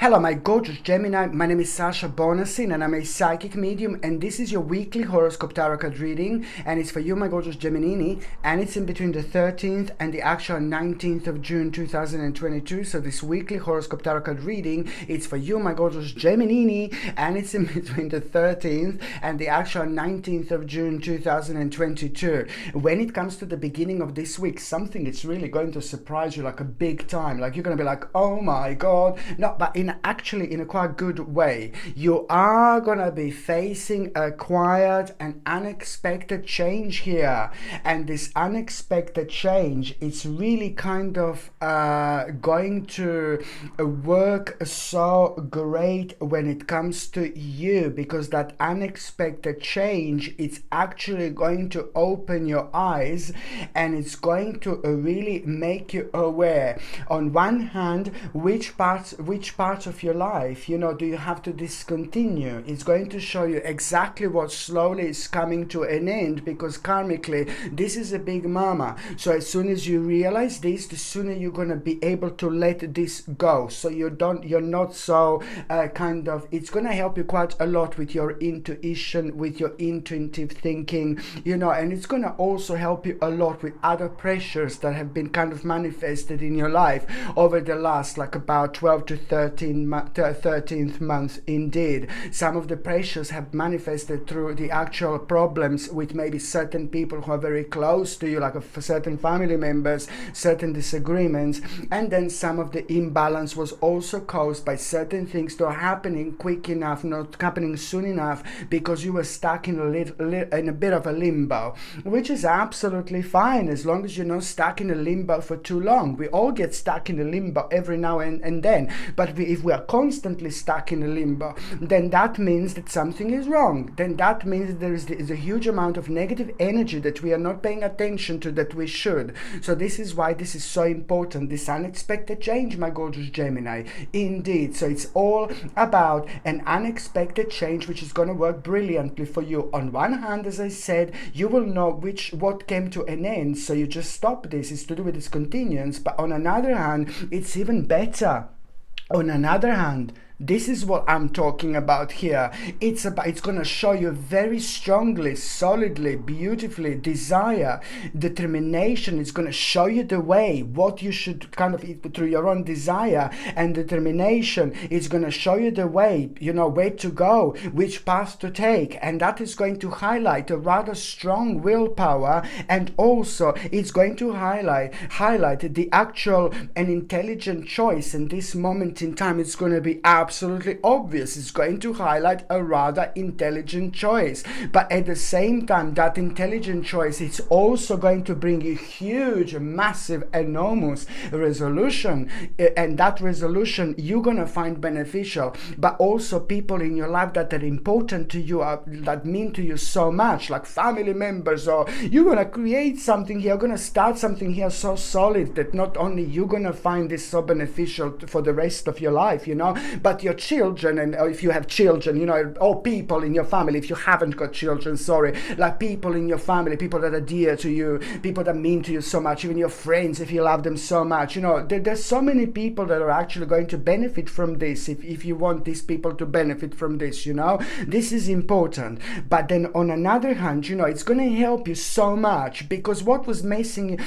Hello, my gorgeous Gemini. My name is Sasha Bonasin and I'm a psychic medium, and this is your weekly horoscope tarot card reading, and it's for you, my gorgeous Gemini, and it's in between the 13th and the actual 19th of June 2022. So this weekly horoscope tarot card reading, it's for you, my gorgeous Gemini, and it's in between the 13th and the actual 19th of June 2022. When it comes to the beginning of this week, something is really going to surprise you like a big time. Like you're going to be like, oh my God. No, but in a quite good way. You are gonna be facing a quiet and unexpected change here, and this unexpected change, it's really kind of going to work so great when it comes to you, because that unexpected change, it's actually going to open your eyes and it's going to really make you aware, on one hand, which parts of your life, do you have to discontinue. It's going to show you exactly what slowly is coming to an end, because karmically this is a big mama. So as soon as you realize this, the sooner you're going to be able to let this go, so you're not so it's going to help you quite a lot with your intuition, with your intuitive thinking, and it's going to also help you a lot with other pressures that have been kind of manifested in your life over the last like about 12 to 13th month. Indeed, some of the pressures have manifested through the actual problems with maybe certain people who are very close to you, like certain family members, certain disagreements, and then some of the imbalance was also caused by certain things that are happening quick enough, not happening soon enough, because you were stuck in a bit of a limbo, which is absolutely fine as long as you're not stuck in a limbo for too long. We all get stuck in a limbo every now and then, but if we are constantly stuck in a limbo, then that means that something is wrong. Then that means that there is a huge amount of negative energy that we are not paying attention to, that we should. So this is why this is so important, this unexpected change, my gorgeous Gemini. Indeed, so it's all about an unexpected change which is going to work brilliantly for you. On one hand, as I said, you will know what came to an end, so you just stop this. It's to do with discontinuance. But on another hand, it's even better. On another hand, this is what I'm talking about here. It's going to show you very strongly, solidly, beautifully desire, determination. It's going to show you the way, what you should kind of, through your own desire and determination, it's going to show you the way, where to go, which path to take. And that is going to highlight a rather strong willpower, and also it's going to highlight the actual and intelligent choice. In this moment in time, it's going to be absolutely obvious. It's going to highlight a rather intelligent choice, but at the same time, that intelligent choice, it's also going to bring you huge, massive, enormous resolution, and that resolution you're going to find beneficial. But also people in your life that are important to you, that mean to you so much, like family members, or you're going to create something here, you're going to start something here so solid that not only you're going to find this so beneficial for the rest of your life, but your children, and if you have children, or people in your family, if you haven't got children, sorry, like people in your family, people that are dear to you, people that mean to you so much, even your friends, if you love them so much, there's so many people that are actually going to benefit from this, if you want these people to benefit from this, this is important. But then on another hand, it's going to help you so much, because what was making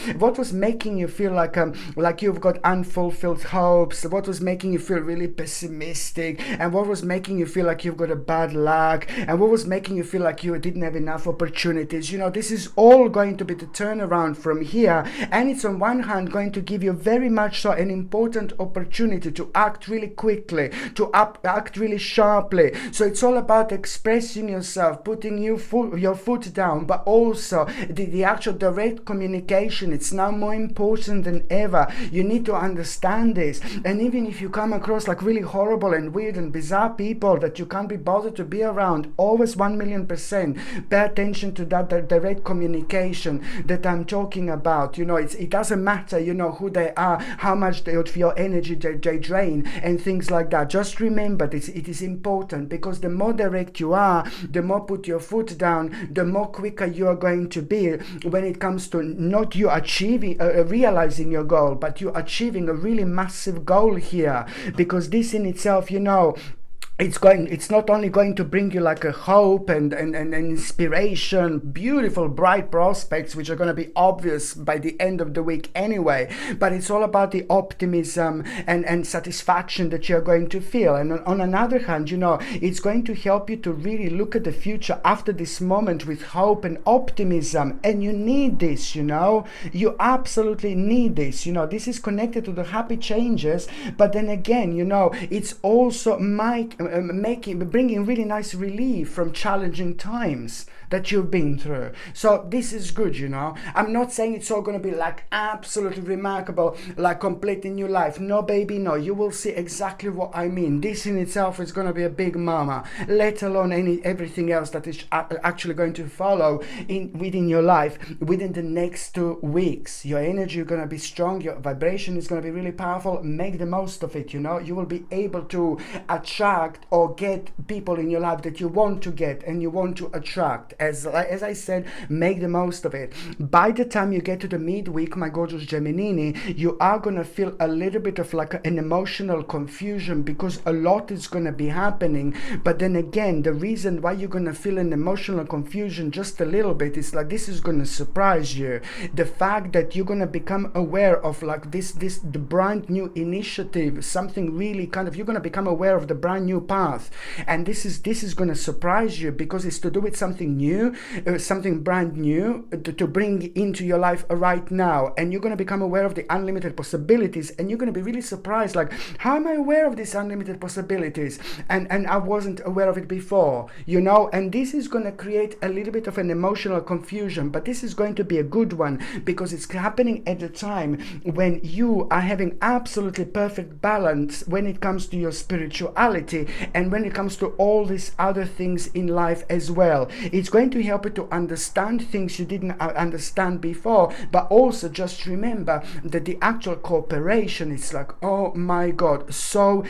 you feel like you've got unfulfilled hopes, what was making you feel really pessimistic, and what was making you feel like you've got a bad luck, and what was making you feel like you didn't have enough opportunities, this is all going to be the turnaround from here. And it's on one hand going to give you very much so an important opportunity to act really quickly, to act really sharply. So it's all about expressing yourself, putting your foot down, but also the actual direct communication. It's now more important than ever. You need to understand this. And even if you come across like really horrible and weird and bizarre people that you can't be bothered to be around, always 1,000,000% pay attention to that direct communication that I'm talking about. It doesn't matter who they are, how much of your energy they drain, and things like that. Just remember this, it is important, because the more direct you are, the more put your foot down, the more quicker you are going to be when it comes to not you achieving realizing your goal, but you achieving a really massive goal here, because this in itself itself, it's not only going to bring you like a hope and inspiration, beautiful bright prospects which are going to be obvious by the end of the week anyway, but it's all about the optimism and satisfaction that you're going to feel. And on another hand, it's going to help you to really look at the future after this moment with hope and optimism. And you need this, you absolutely need this. This is connected to the happy changes, but then again, it's also bringing really nice relief from challenging times that you've been through. So this is good, I'm not saying it's all going to be like absolutely remarkable, like completely new life. No, baby, no. You will see exactly what I mean. This in itself is going to be a big mama, let alone everything else that is actually going to follow within your life within the next 2 weeks. Your energy is going to be strong. Your vibration is going to be really powerful. Make the most of it. You will be able to attract or get people in your life that you want to get and you want to attract. As I said, make the most of it. By the time you get to the midweek, my gorgeous Geminini, you are going to feel a little bit of like an emotional confusion because a lot is going to be happening. But then again, the reason why you're going to feel an emotional confusion just a little bit is like this is going to surprise you. The fact that you're going to become aware of like the brand new initiative, something really you're going to become aware of the brand new path. And this is going to surprise you because it's to do with something new, something brand new to bring into your life right now. And you're going to become aware of the unlimited possibilities, and you're going to be really surprised, like, how am I aware of these unlimited possibilities? And I wasn't aware of it before, and this is going to create a little bit of an emotional confusion, but this is going to be a good one because it's happening at a time when you are having absolutely perfect balance when it comes to your spirituality and when it comes to all these other things in life as well. It's going to help you to understand things you didn't understand before, but also just remember that the actual cooperation is like, oh my God, so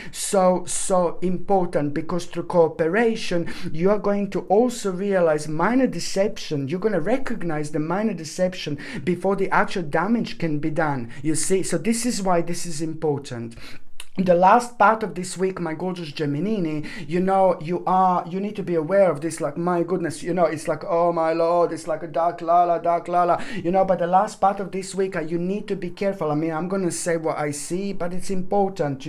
important, because through cooperation you are going to also realize minor deception. You're going to recognize the minor deception before the actual damage can be done, you see. So this is why this is important. The last part of this week, my gorgeous Geminini, you need to be aware of this, like, my goodness, it's like, oh my Lord, it's like a dark lala, but the last part of this week, you need to be careful. I mean, I'm going to say what I see, but it's important,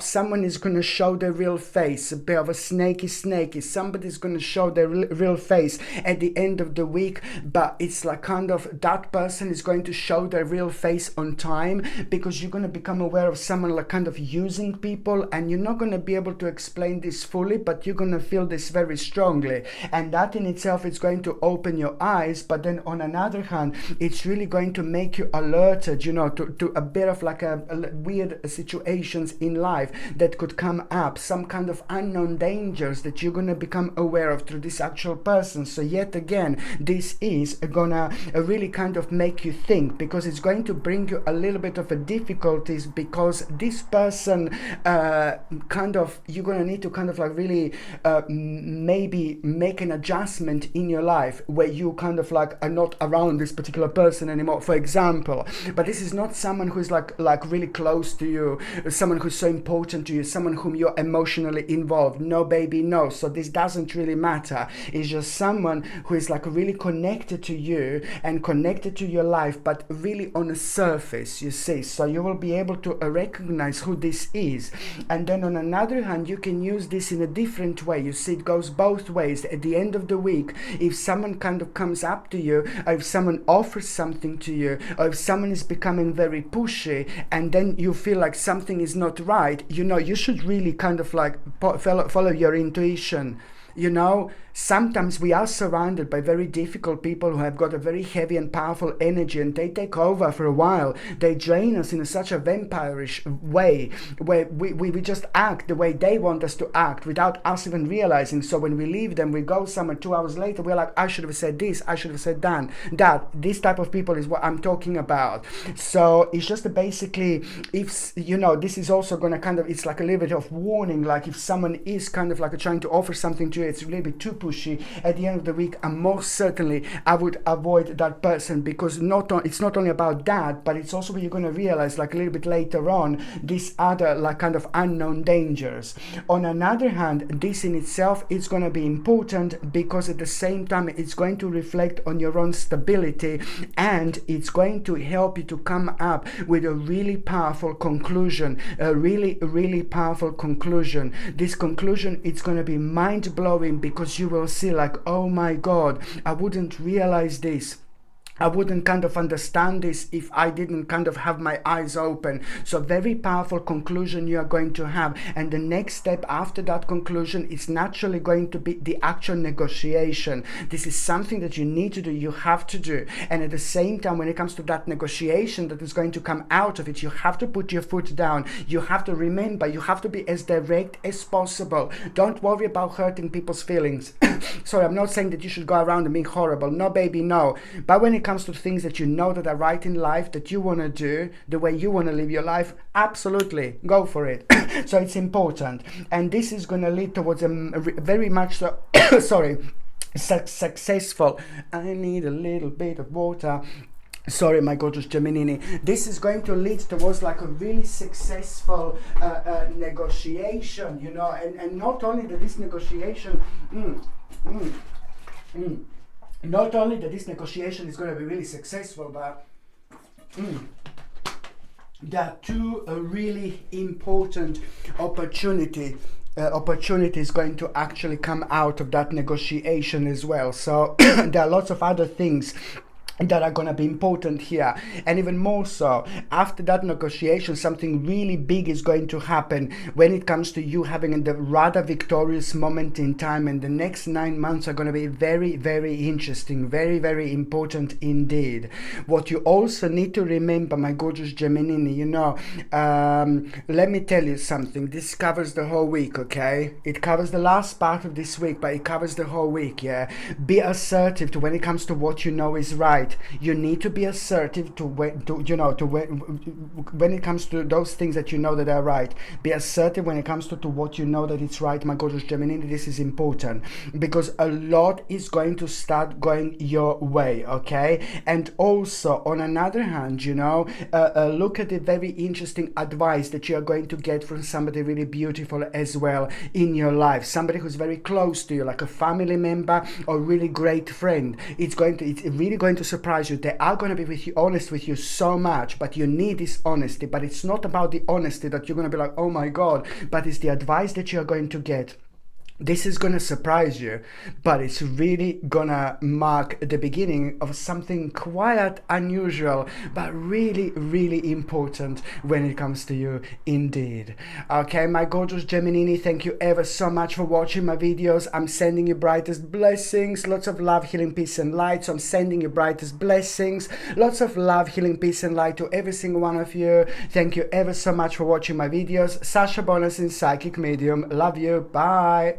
someone is going to show their real face, a bit of a snaky, somebody's going to show their real face at the end of the week, but it's like that person is going to show their real face on time, because you're going to become aware of someone like using people, and you're not going to be able to explain this fully, but you're going to feel this very strongly, and that in itself is going to open your eyes. But then on another hand, it's really going to make you alerted, to a bit of like a weird situations in life that could come up, some kind of unknown dangers that you're going to become aware of through this actual person. So yet again, this is gonna really make you think, because it's going to bring you a little bit of a difficulties, because this person you're gonna need to really maybe make an adjustment in your life where you are not around this particular person anymore, for example. But this is not someone who's like really close to you, someone who's so important to you, someone whom you're emotionally involved. No, baby, no. So this doesn't really matter. It's just someone who is really connected to you and connected to your life, but really on a surface, you see. So you will be able to recognize who this is. And then on another hand, you can use this in a different way. You see, it goes both ways. At the end of the week, if someone comes up to you, or if someone offers something to you, or if someone is becoming very pushy, and then you feel like something is not right, you should really follow your intuition. Sometimes we are surrounded by very difficult people who have got a very heavy and powerful energy, and they take over for a while. They drain us in such a vampirish way, where we just act the way they want us to act without us even realizing. So when we leave them, we go somewhere 2 hours later, we're like, I should have said this, I should have said that. This type of people is what I'm talking about. So it's just basically, if this is also going to it's like a little bit of warning, like if someone is trying to offer something to you, it's a little bit too pushy at the end of the week, and most certainly I would avoid that person, because it's not only about that, but it's also where you're going to realize like a little bit later on these other like kind of unknown dangers. On another hand, this in itself is going to be important, because at the same time it's going to reflect on your own stability, and it's going to help you to come up with a really powerful conclusion, a really powerful conclusion. This conclusion, it's going to be mind-blowing, because you will see like, oh my God, I wouldn't realize this, I wouldn't kind of understand this if I didn't kind of have my eyes open. So very powerful conclusion you are going to have. And the next step after that conclusion is naturally going to be the actual negotiation. This is something that you need to do, you have to do. And at the same time, when it comes to that negotiation that is going to come out of it, you have to put your foot down. You have to remember, you have to be as direct as possible. Don't worry about hurting people's feelings. Sorry, I'm not saying that you should go around and being horrible. No, baby, no. But when it comes to things that you know that are right in life, that you want to do, the way you want to live your life, absolutely, go for it. So it's important. And this is going to lead towards a very much so, sorry, successful. I need a little bit of water. Sorry, my gorgeous Gemini. This is going to lead towards like a really successful negotiation, you know, and not only that this negotiation, not only that this negotiation is going to be really successful, but there are two really important opportunities going to actually come out of that negotiation as well. So there are lots of other things that are going to be important here, and even more so after that negotiation, something really big is going to happen when it comes to you having the rather victorious moment in time. And the next 9 months are going to be very, very interesting, very, very important indeed. What you also need to remember, my gorgeous Gemini, you know, let me tell you something, this covers the whole week, okay? It covers the last part of this week, but it covers the whole week. Yeah, be assertive to when it comes to what you know is right. You need to be assertive to when it comes to those things that you know that are right. Be assertive when it comes to what you know that it's right, my gorgeous Gemini. This is important, because a lot is going to start going your way, okay? And also, on another hand, you know, look at the very interesting advice that you are going to get from somebody really beautiful as well in your life, somebody who's very close to you, like a family member or really great friend. It's really going to surprise you. They are going to be honest with you so much, but you need this honesty. But it's not about the honesty that you're going to be like, oh my God, but it's the advice that you're going to get. This is going to surprise you, but it's really gonna mark the beginning of something quite unusual, but really, really important when it comes to you indeed. Okay, my gorgeous Gemini, thank you ever so much for watching my videos. I'm sending you brightest blessings, lots of love, healing, peace and light. So I'm sending you brightest blessings, lots of love, healing, peace and light to every single one of you. Thank you ever so much for watching my videos. Sasha Bonasin, psychic medium. Love you. Bye.